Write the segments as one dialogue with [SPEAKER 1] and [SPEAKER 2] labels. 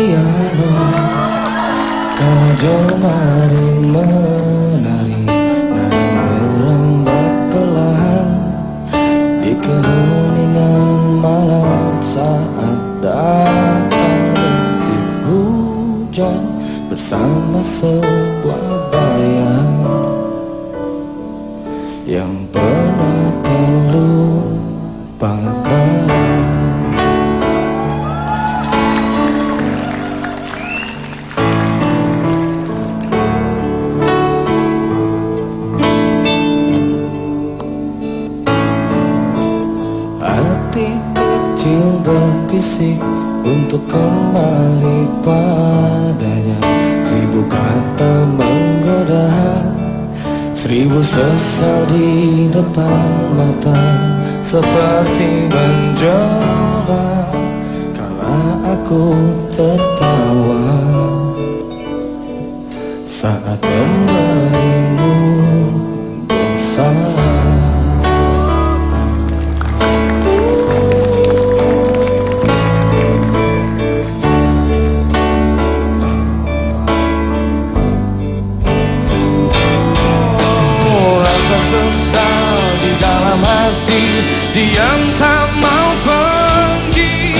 [SPEAKER 1] piano, kala jemari menari, nada merambat perlahan di keheningan malam saat datang rintik hujan bersama sebuah bayang yang pernah terlupakan. Hati kecil berbisik untuk kembali padanya. 1000 kata menggoda, 1000 sesal di depan mata, seperti mencoba kala aku tertawa saat memberimu dosa. Sesal di dalam hati, diam tak mau pergi.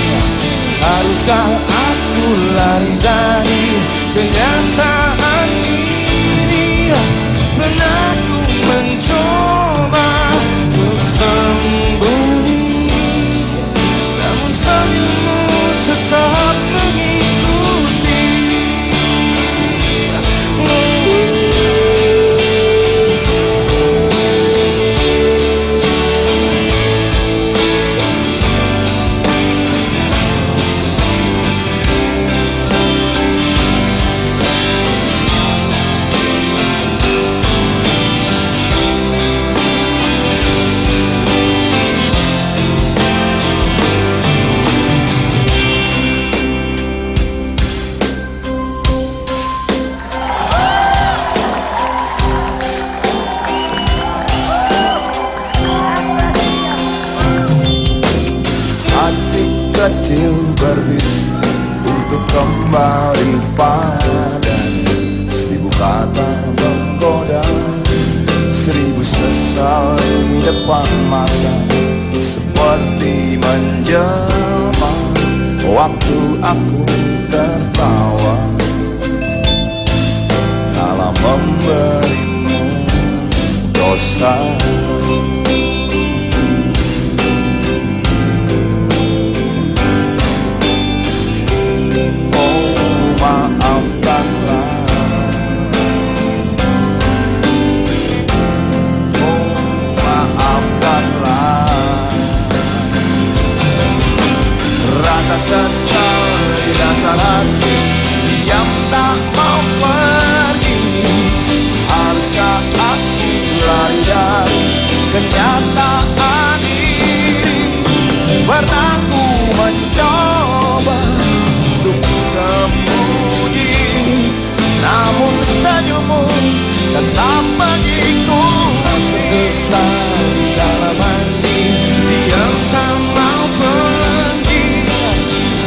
[SPEAKER 1] Haruskah aku lari dari kenyataan ini? Pernah ku mencoba untuk sembunyi, namun senyummu tetap mengikuti. Kecil berbisik untuk kembali padanya. 1000 kata menggoda, 1000 sesal di depan mata, seperti menjelma waktu aku tertawa kala memberimu dosa. Sesal di dasar hati, diam tak mau pergi. Haruskah aku lari dari kenyataan ini? Pernah ku mencoba untuk sembunyi, namun senyummu tetap mengikuti. Sesal di dalam hati, diam tak mau pergi.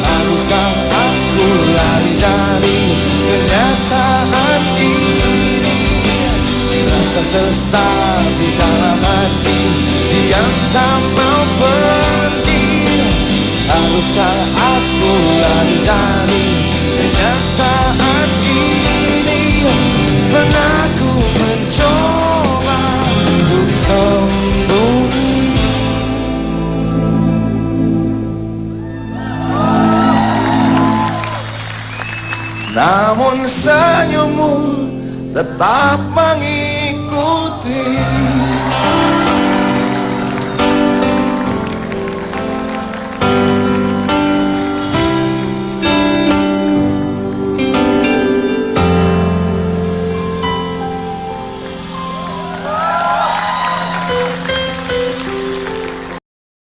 [SPEAKER 1] Haruskah aku lari dari kenyataan ini? Rasa sesal di dalam hati, diam tak mau pergi. Haruskah aku lari dari kenyataan ini? Pernah ku mencoba untuk sembunyi, namun senyummu tetap mengikuti.